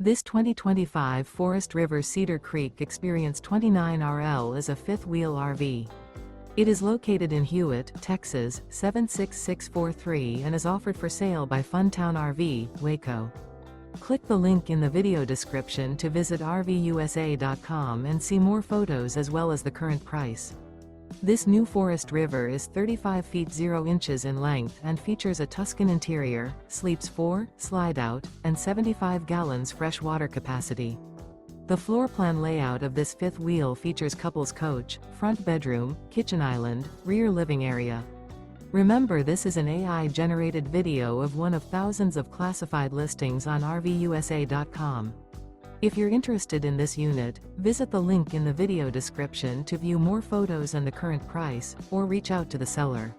This 2025 Forest River Cedar Creek Experience 29RL is a fifth-wheel RV. It is located in Hewitt, Texas, 76643 and is offered for sale by Funtown RV, Waco. Click the link in the video description to visit RVUSA.com and see more photos as well as the current price. This new Forest River is 35 feet 0 inches in length and features a TUSCAN interior, sleeps 4, Slideout, and 75 gallons fresh water capacity. The floor plan layout of this fifth wheel features couples coach, front bedroom, kitchen island, rear living area. Remember, this is an AI-generated video of one of thousands of classified listings on RVUSA.com. If you're interested in this unit, visit the link in the video description to view more photos and the current price, or reach out to the seller.